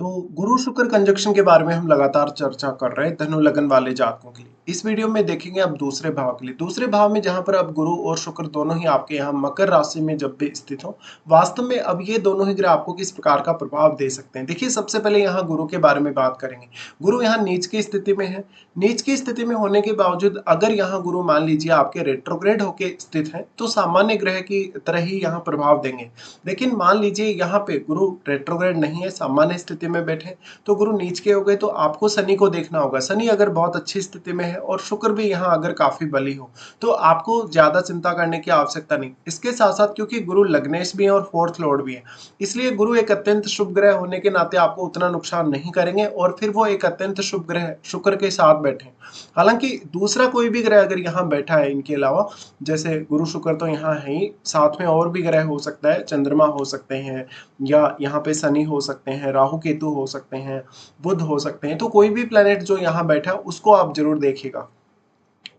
तो गुरु शुक्र कंजक्शन के बारे में हम लगातार चर्चा कर रहे हैं धनु लगन वाले जातकों के लिए। इस वीडियो में देखेंगे अब दूसरे भाव के लिए। दूसरे भाव में जहां पर अब गुरु और शुक्र दोनों ही आपके यहाँ मकर राशि में जब भी स्थित हो, वास्तव में अब ये दोनों ही ग्रह आपको किस प्रकार का प्रभाव दे सकते हैं। देखिए, सबसे पहले यहाँ गुरु के बारे में बात करेंगे। गुरु यहाँ नीच की स्थिति में है। नीच की स्थिति में होने के बावजूद अगर यहाँ गुरु मान लीजिए आपके रेट्रोग्रेड होके स्थित है तो सामान्य ग्रह की तरह ही यहाँ प्रभाव देंगे। लेकिन मान लीजिए यहाँ पे गुरु रेट्रोग्रेड नहीं है, सामान्य स्थिति में बैठे, तो गुरु नीच के हो गए, तो आपको शनि को देखना होगा। शनि अगर बहुत अच्छी स्थिति में है और शुक्र भी यहाँ अगर काफी बली हो, तो आपको ज्यादा चिंता करने की आवश्यकता नहीं। इसके साथ साथ क्योंकि गुरु लग्नेश भी है और फोर्थ लॉर्ड भी है, इसलिए गुरु एक अत्यंत शुभ ग्रह होने के नाते आपको उतना नुकसान नहीं करेंगे। और फिर वो एक अत्यंत शुभ ग्रह शुक्र के साथ बैठे। हालांकि दूसरा कोई भी ग्रह अगर यहाँ बैठा है इनके अलावा, जैसे गुरु शुक्र तो यहाँ है ही, साथ में और भी ग्रह हो सकता है, चंद्रमा हो सकते हैं, या यहाँ पे शनि हो सकते हैं, राहु केतु हो सकते हैं, बुध हो सकते हैं। तो कोई भी प्लेनेट जो यहाँ बैठा उसको आप जरूर देखिएगा।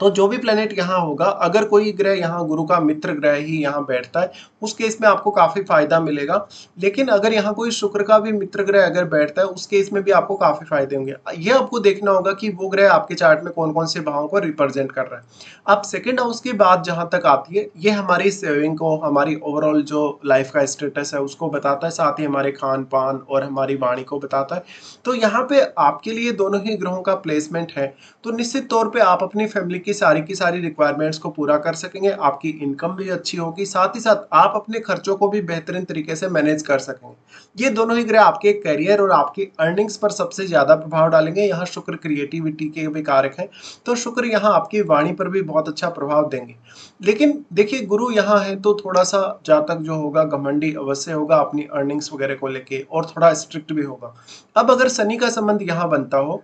तो जो भी प्लेनेट यहाँ होगा, अगर कोई ग्रह यहाँ गुरु का मित्र ग्रह ही यहाँ बैठता है, उस केस में आपको काफी फायदा मिलेगा। लेकिन अगर यहाँ कोई शुक्र का भी मित्र ग्रह अगर बैठता है, उस केस में भी आपको काफी फायदे होंगे। ये आपको देखना होगा कि वो ग्रह आपके चार्ट में कौन कौन से भावों को रिप्रेजेंट कर रहा है। अब सेकेंड हाउस की बात जहां तक आती है, ये हमारी सेविंग को, हमारी ओवरऑल जो लाइफ का स्टेटस है उसको बताता है, साथ ही हमारे खान पान और हमारी वाणी को बताता है। तो यहाँ पे आपके लिए दोनों ही ग्रहों का प्लेसमेंट है, तो निश्चित तौर पे आप अपनी फैमिली की सारी रिक्वायरमेंट्स को पूरा कर सकेंगे। आपकी इनकम भी अच्छी होगी, साथ ही साथ आप अपने खर्चों को भी बेहतरीन तरीके से मैनेज कर सकेंगे। ये दोनों ही ग्रह आपके करियर और आपकी अर्निंग्स पर सबसे ज्यादा प्रभाव डालेंगे। यहाँ शुक्र क्रिएटिविटी के भी कारक हैं, तो शुक्र यहाँ आपकी वाणी पर भी बहुत अच्छा प्रभाव देंगे। लेकिन देखिए, गुरु यहाँ है तो थोड़ा सा जातक जो होगा घमंडी अवश्य होगा अपनी अर्निंग्स वगैरह को लेके, और थोड़ा स्ट्रिक्ट भी होगा। अब अगर शनि का संबंध यहाँ बनता हो,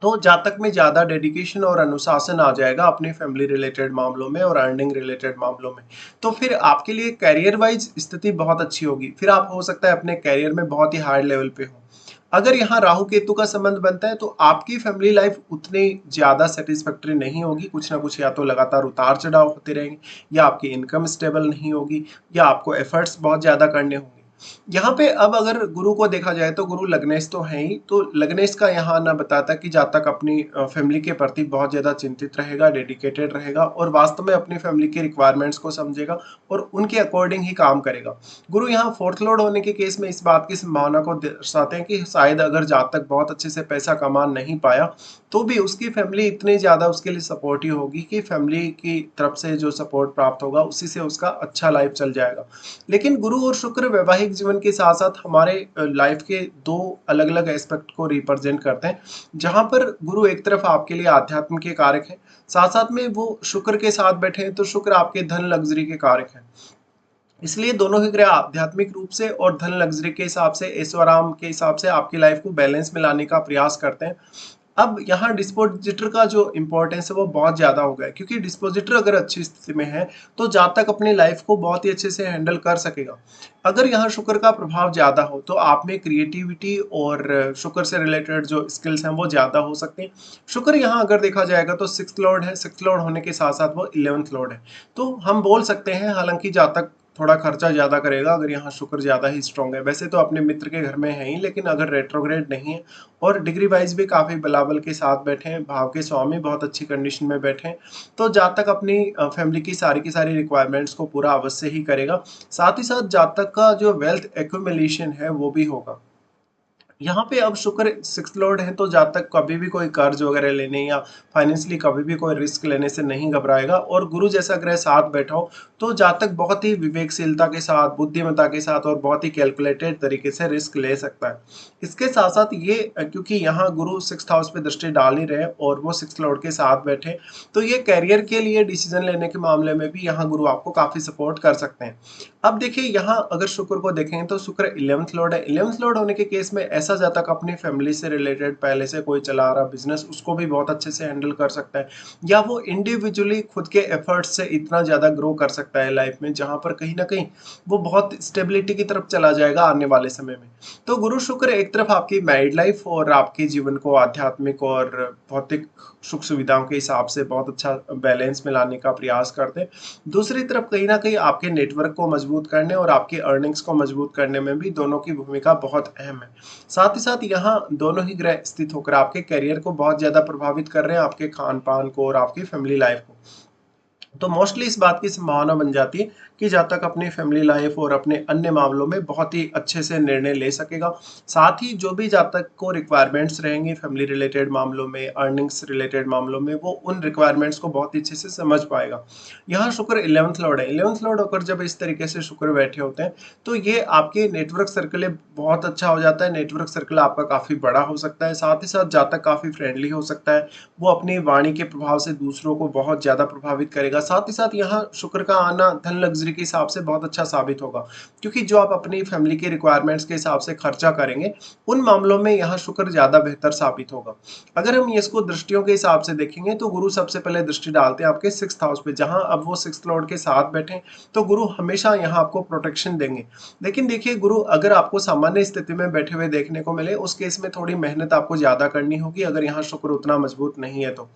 तो जातक में ज्यादा डेडिकेशन और अनुशासन आ जाएगा अपनी फैमिली रिलेटेड मामलों में और अर्निंग रिलेटेड मामलों में। तो फिर आपके लिए करियर वाइज स्थिति बहुत अच्छी होगी। फिर आप हो सकता है अपने करियर में बहुत ही हाई लेवल पे हो। अगर यहाँ राहु केतु का संबंध बनता है, तो आपकी फैमिली लाइफ उतनी ज्यादा सेटिस्फैक्टरी नहीं होगी। कुछ ना कुछ या तो लगातार उतार चढ़ाव होते रहेंगे, या आपकी इनकम स्टेबल नहीं होगी, या आपको एफर्ट्स बहुत ज्यादा करने होंगे। यहाँ पे अब अगर गुरु को देखा जाए, तो गुरु लग्नेश तो है ही, तो लग्नेश का यहाँ ना बताता कि जातक अपनी फैमिली के प्रति बहुत ज्यादा चिंतित रहेगा, डेडिकेटेड रहेगा, और वास्तव में अपनी फैमिली के रिक्वायरमेंट्स को समझेगा और उनके अकॉर्डिंग ही काम करेगा। गुरु यहाँ फोर्थ लॉर्ड होने के केस में इस बात की संभावना को दर्शाते हैं कि शायद अगर जातक बहुत अच्छे से पैसा कमा नहीं पाया, तो भी उसकी फैमिली इतनी ज्यादा उसके लिए सपोर्टिव होगी कि फैमिली की तरफ से जो सपोर्ट प्राप्त होगा उसी से उसका अच्छा लाइफ चल जाएगा। लेकिन गुरु और शुक्र वैवाहिक जीवन के साथ साथ हमारे लाइफ के दो अलग अलग एस्पेक्ट को रिप्रेजेंट करते हैं। जहां पर गुरु एक तरफ आपके लिए आध्यात्म के कारक है, साथ साथ में वो शुक्र के साथ बैठे हैं, तो शुक्र आपके धन लग्जरी के कारक है। इसलिए दोनों ही ग्रह आध्यात्मिक रूप से और धन लग्जरी के हिसाब से, ऐश्वर्याम के हिसाब से आपकी लाइफ को बैलेंस में लाने का प्रयास करते हैं। अब यहाँ डिस्पोजिटर का जो इंपॉर्टेंस है वो बहुत ज्यादा हो गया है, क्योंकि डिस्पोजिटर अगर अच्छी स्थिति में है, तो जातक अपनी लाइफ को बहुत ही अच्छे से हैंडल कर सकेगा। अगर यहाँ शुक्र का प्रभाव ज्यादा हो, तो आप में क्रिएटिविटी और शुक्र से रिलेटेड जो स्किल्स हैं वो ज्यादा हो सकते हैं। शुक्र यहाँ अगर देखा जाएगा तो सिक्स्थ लॉर्ड है, सिक्स्थ लॉर्ड होने के साथ साथ वो 11th लॉर्ड है। तो हम बोल सकते हैं, हालांकि जातक थोड़ा खर्चा ज्यादा करेगा अगर यहाँ शुक्र ज्यादा ही स्ट्रांग है। वैसे तो अपने मित्र के घर में है ही, लेकिन अगर रेट्रोग्रेड नहीं है और डिग्री वाइज भी काफी बलाबल के साथ बैठे हैं, भाव के स्वामी बहुत अच्छी कंडीशन में बैठे हैं, तो जातक अपनी फैमिली की सारी रिक्वायरमेंट्स को पूरा अवश्य ही करेगा। साथ ही साथ जातक का जो वेल्थ एक्यूमुलेशन है वो भी होगा। यहाँ पे अब शुक्र सिक्स लॉर्ड है, तो जातक कभी भी कोई कर्ज वगैरह लेने या फाइनेंशियली कभी भी कोई रिस्क लेने से नहीं घबराएगा। और गुरु जैसा ग्रह साथ बैठा हो, तो जातक बहुत ही विवेकशीलता के साथ, बुद्धिमत्ता के साथ और बहुत ही कैलकुलेटेड तरीके से रिस्क ले सकता है। इसके साथ साथ ये क्योंकि यहाँ गुरु सिक्स्थ हाउस पे दृष्टि डाल ही रहे और वो सिक्स लॉर्ड के साथ बैठे, तो ये कैरियर के लिए डिसीजन लेने के मामले में भी यहाँ गुरु आपको काफी सपोर्ट कर सकते हैं। अब देखिए, यहाँ अगर शुक्र को देखें, तो शुक्र 11th लॉर्ड है। 11th लॉर्ड होने के केस में ऐसा जातक अपनी फैमिली से रिलेटेड पहले से कोई चला रहा बिजनेस, उसको भी बहुत अच्छे से हैंडल कर सकता है, या वो इंडिविजुअली खुद के एफर्ट्स से इतना ज्यादा ग्रो कर सकता है लाइफ में, जहां पर कहीं ना कहीं वो बहुत स्टेबिलिटी की तरफ चला जाएगा आने वाले समय में। तो गुरु शुक्र एक तरफ आपकी मैरिड लाइफ और आपके जीवन को आध्यात्मिक और भौतिक सुख सुविधाओं के हिसाब से बहुत अच्छा बैलेंस में लाने का प्रयास करते हैं। दूसरी तरफ कहीं न कहीं आपके नेटवर्क को मजबूत करने और आपकी अर्निंग्स को मजबूत करने में भी दोनों की भूमिका बहुत अहम है। साथ ही साथ यहाँ दोनों ही ग्रह स्थित होकर आपके करियर को बहुत ज़्यादा प्रभावित कर रहे हैं, आपके खान-पान को और आपकी फैमिली लाइफ को। तो मोस्टली इस बात की संभावना बन जाती है कि जब तक अपनी फैमिली लाइफ और अपने अन्य मामलों में बहुत ही अच्छे से निर्णय ले सकेगा। साथ ही जो भी जब तक को रिक्वायरमेंट्स रहेंगी फैमिली रिलेटेड मामलों में, अर्निंग्स रिलेटेड मामलों में, वो उन रिक्वायरमेंट्स को बहुत ही अच्छे से समझ पाएगा। यहाँ शुक्र 11th लॉर्ड है। 11th लॉर्ड होकर जब इस तरीके से शुक्र बैठे होते हैं, तो ये आपके नेटवर्क सर्कल बहुत अच्छा हो जाता है। नेटवर्क सर्कल आपका काफ़ी बड़ा हो सकता है। साथ ही साथ जहाँ तक काफ़ी फ्रेंडली हो सकता है। वो अपनी वाणी के प्रभाव से दूसरों को बहुत ज़्यादा प्रभावित करेगा। साथ ही साथ यहाँ शुक्र का आना धन लग्ज़री के हिसाब से बहुत अच्छा साबित होगा, क्योंकि जो आप अपनी फैमिली के रिक्वायरमेंट्स के हिसाब से खर्चा करेंगे, उन मामलों में यहाँ शुक्र ज़्यादा बेहतर साबित होगा। अगर हम इसको दृष्टियों के हिसाब से देखेंगे, तो गुरु सबसे पहले दृष्टि डालते हैं आपके 6th हाउस पे, जहाँ अब वो 6th लॉर्ड के साथ बैठे, तो गुरु हमेशा यहाँ आपको प्रोटेक्शन देंगे। लेकिन देखिए, गुरु अगर आपको सामान्य स्थिति में बैठे हुए देखने को मिले, उस केस में थोड़ी मेहनत आपको ज़्यादा करनी होगी, अगर यहाँ शुक्र उतना मजबूत नहीं है तो।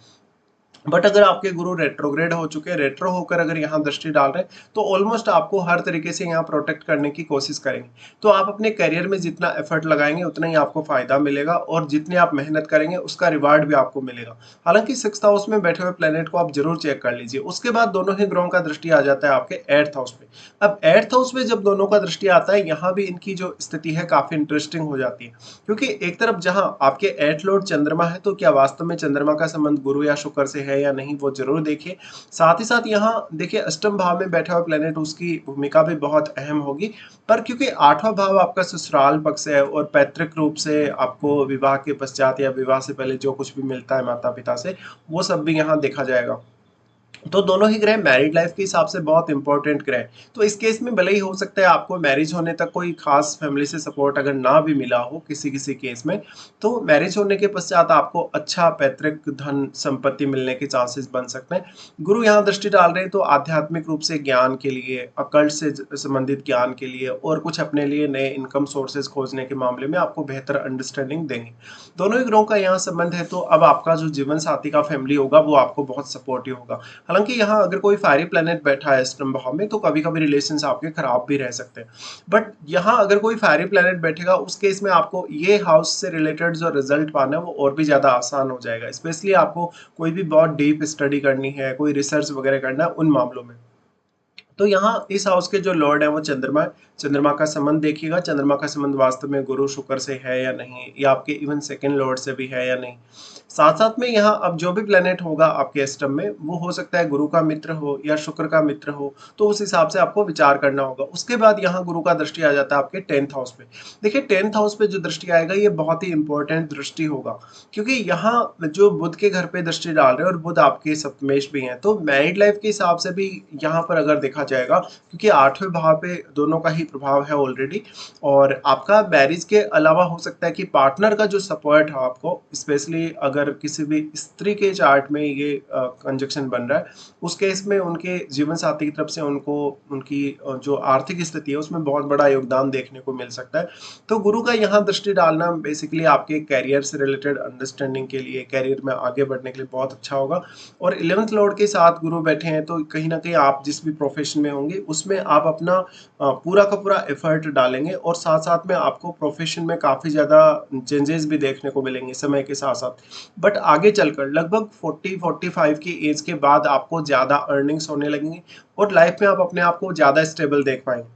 बट अगर आपके गुरु रेट्रोग्रेड हो चुके हैं, रेट्रो होकर अगर यहाँ दृष्टि डाल रहे हैं, तो ऑलमोस्ट आपको हर तरीके से यहाँ प्रोटेक्ट करने की कोशिश करेंगे। तो आप अपने करियर में जितना एफर्ट लगाएंगे, उतना ही आपको फायदा मिलेगा, और जितनी आप मेहनत करेंगे उसका रिवार्ड भी आपको मिलेगा। हालांकि 6th हाउस में बैठे हुए प्लेनेट को आप जरूर चेक कर लीजिए। उसके बाद दोनों ही ग्रहों का दृष्टि आ जाता है आपके 8th हाउस में। अब 8th हाउस में जब दोनों का दृष्टि आता है, यहाँ भी इनकी जो स्थिति है काफी इंटरेस्टिंग हो जाती है, क्योंकि एक तरफ जहाँ आपके 8th लॉर्ड चंद्रमा है, तो क्या वास्तव में चंद्रमा का संबंध गुरु या शुक्र से है या नहीं, वो जरूर देखिए। साथ ही साथ यहाँ देखिए, अष्टम भाव में बैठा हुआ प्लेनेट, उसकी भूमिका भी बहुत अहम होगी। पर क्योंकि 8वां भाव आपका ससुराल पक्ष है, और पैतृक रूप से आपको विवाह के पश्चात या विवाह से पहले जो कुछ भी मिलता है माता पिता से, वो सब भी यहाँ देखा जाएगा। तो दोनों ही ग्रह मैरिड लाइफ के हिसाब से बहुत इंपॉर्टेंट ग्रह हैं। तो इस केस में भले ही हो सकता है आपको मैरिज होने तक कोई खास फैमिली से सपोर्ट अगर ना भी मिला हो किसी किसी केस में, तो मैरिज होने के पश्चात आपको अच्छा पैतृक धन संपत्ति मिलने के चांसेस बन सकते हैं। गुरु यहाँ दृष्टि डाल रहे हैं, तो आध्यात्मिक रूप से ज्ञान के लिए, अकल्ट से संबंधित ज्ञान के लिए, और कुछ अपने लिए नए इनकम सोर्सेज खोजने के मामले में आपको बेहतर अंडरस्टैंडिंग देंगे। दोनों ही ग्रहों का यहाँ संबंध है, तो अब आपका जो जीवन साथी का फैमिली होगा, वो आपको बहुत सपोर्टिव होगा। हालांकि यहाँ अगर कोई फायरी प्लेनेट बैठा है अष्टम भाव में, तो कभी कभी रिलेशंस आपके खराब भी रह सकते हैं। बट यहाँ अगर कोई फायरी प्लेनेट बैठेगा, उस केस में आपको ये हाउस से रिलेटेड जो रिजल्ट पाना है, वो और भी ज्यादा आसान हो जाएगा। स्पेशली आपको कोई भी बहुत डीप स्टडी करनी है, कोई रिसर्च वगैरह करना है, उन मामलों में। तो यहाँ इस हाउस के जो लॉर्ड है वो चंद्रमा है। चंद्रमा का संबंध देखिएगा, चंद्रमा का संबंध वास्तव में गुरु शुक्र से है या नहीं, या आपके इवन सेकंड लॉर्ड से भी है या नहीं। साथ साथ में यहाँ अब जो भी प्लेनेट होगा आपके अष्टम में, वो हो सकता है गुरु का मित्र हो या शुक्र का मित्र हो, तो उस हिसाब से आपको विचार करना होगा। उसके बाद यहाँ गुरु का दृष्टि आ जाता है आपके 10th हाउस पे। देखिए, 10th हाउस पे जो दृष्टि आएगा, ये बहुत ही इंपॉर्टेंट दृष्टि होगा, क्योंकि यहाँ जो बुध के घर पे दृष्टि डाल रहे हैं, और बुध आपके सप्तमेश भी हैं, तो मैरिड लाइफ के हिसाब से भी यहाँ पर अगर देखा जाएगा, क्योंकि 8वें भाव पे दोनों का ही प्रभाव है ऑलरेडी, और आपका मैरिज के अलावा हो सकता है कि पार्टनर का जो सपोर्ट है आपको, स्पेशली अगर किसी भी स्त्री के चार्ट में ये कंजक्शन बन रहा है, उस केस में उनके जीवन साथी की तरफ से उनको उनकी जो आर्थिक स्थिति है, उसमें बहुत बड़ा योगदान देखने को मिल सकता है। तो गुरु का यहाँ दृष्टि डालना बेसिकली आपके कैरियर से रिलेटेड अंडरस्टैंडिंग के लिए, कैरियर में आगे बढ़ने के लिए बहुत अच्छा होगा। और 11th लॉर्ड के साथ गुरु बैठे हैं, तो कहीं ना कहीं आप जिस भी प्रोफेशन में होंगे, उसमें आप अपना पूरा का पूरा एफर्ट डालेंगे, और साथ साथ में आपको प्रोफेशन में काफ़ी ज़्यादा चेंजेस भी देखने को मिलेंगे समय के साथ साथ। बट आगे चलकर लगभग 40-45 की एज के बाद आपको ज़्यादा अर्निंग्स होने लगेंगी, और लाइफ में आप अपने आप को ज़्यादा स्टेबल देख पाएंगे।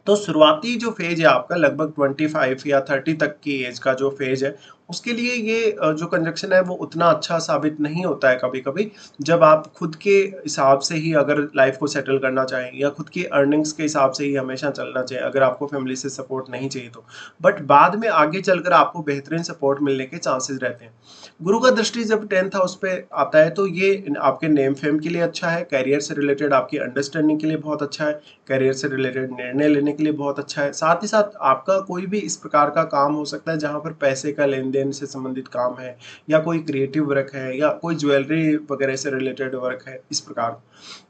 तो शुरुआती जो फेज है आपका, लगभग 25 या 30 तक की एज का जो फेज है, उसके लिए ये जो कंजक्शन है वो उतना अच्छा साबित नहीं होता है कभी कभी, जब आप खुद के हिसाब से ही अगर लाइफ को सेटल करना चाहें, या खुद की अर्निंग्स के हिसाब से ही हमेशा चलना चाहिए, अगर आपको फैमिली से सपोर्ट नहीं चाहिए तो। बट बाद में आगे चलकर आपको बेहतरीन सपोर्ट मिलने के चांसेस रहते हैं। गुरु का दृष्टि जब 10th हाउस पे आता है, तो ये आपके नेम फेम के लिए अच्छा है, कैरियर से रिलेटेड आपकी अंडरस्टैंडिंग के लिए बहुत अच्छा है, कैरियर से रिलेटेड निर्णय लेने के लिए बहुत अच्छा है। साथ ही साथ आपका कोई भी इस प्रकार का काम हो सकता है जहां पर पैसे का लेन देन से संबंधित काम है, या कोई क्रिएटिव वर्क है, या कोई ज्वेलरी वगैरह से रिलेटेड वर्क है, इस प्रकार।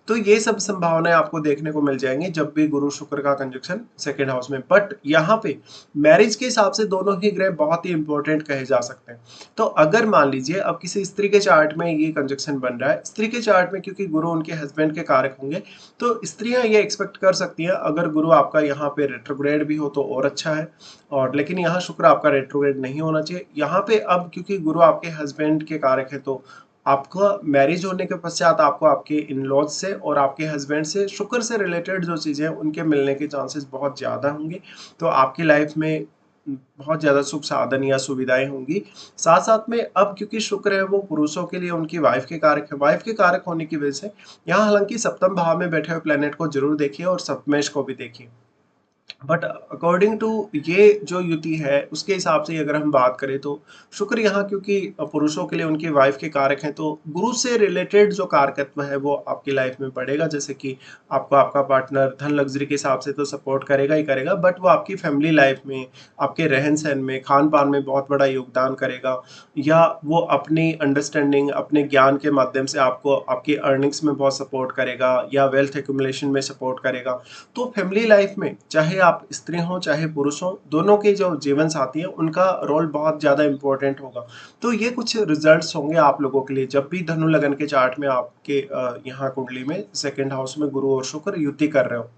तो ये सब संभावनाएं आपको देखने को मिल जाएंगी जब भी गुरु शुक्र का कंजक्शन सेकंड हाउस में। बट यहाँ पे मैरिज के हिसाब से दोनों ही ग्रह बहुत ही इंपॉर्टेंट कहे जा सकते हैं। तो अगर मान लीजिए अब किसी स्त्री के चार्ट में ये कंजक्शन बन रहा है, स्त्री के चार्ट में क्योंकि गुरु उनके हस्बैंड के कारक होंगे, तो स्त्रियां ये एक्सपेक्ट कर सकती हैं अगर गुरु आपका यहाँ पे रेट्रोग्रेड भी हो तो और अच्छा है, और लेकिन यहाँ शुक्र आपका रेट्रोग्रेड नहीं होना चाहिए। यहाँ पे अब क्योंकि गुरु आपके हस्बैंड के कारक है, तो आपका मैरिज होने के पश्चात आपको आपके इन लॉज से और आपके हस्बैंड से शुक्र से रिलेटेड जो चीज़ें हैं उनके मिलने के चांसेस बहुत ज़्यादा होंगे। तो आपकी लाइफ में बहुत ज़्यादा सुख साधन या सुविधाएं होंगी। साथ साथ में अब क्योंकि शुक्र है वो पुरुषों के लिए उनकी वाइफ के कारक है, वाइफ के कारक होने की वजह से यहाँ हालांकि सप्तम भाव में बैठे हुए प्लेनेट को जरूर देखिए और सप्तमेश को भी देखिए। बट अकॉर्डिंग टू ये जो युति है उसके हिसाब से अगर हम बात करें तो शुक्र यहाँ क्योंकि पुरुषों के लिए उनकी वाइफ के कारक हैं, तो गुरु से रिलेटेड जो कारकत्व है वो आपकी लाइफ में बढ़ेगा। जैसे कि आपको आपका पार्टनर धन लग्जरी के हिसाब से तो सपोर्ट करेगा ही करेगा, बट वो आपकी फैमिली लाइफ में, आपके रहन सहन में, खान पान में बहुत बड़ा योगदान करेगा, या वो अपनी अंडरस्टैंडिंग, अपने ज्ञान के माध्यम से आपको आपकी अर्निंग्स में बहुत सपोर्ट करेगा या वेल्थ एक्यूमुलेशन में सपोर्ट करेगा। तो फैमिली लाइफ में चाहे आप स्त्री हो चाहे पुरुष हो, दोनों के जो जीवन साथी हैं उनका रोल बहुत ज़्यादा इंपॉर्टेंट होगा। तो ये कुछ रिजल्ट्स होंगे आप लोगों के लिए जब भी धनु लगन के चार्ट में आपके यहाँ कुंडली में सेकंड हाउस में गुरु और शुक्र युति कर रहे हो।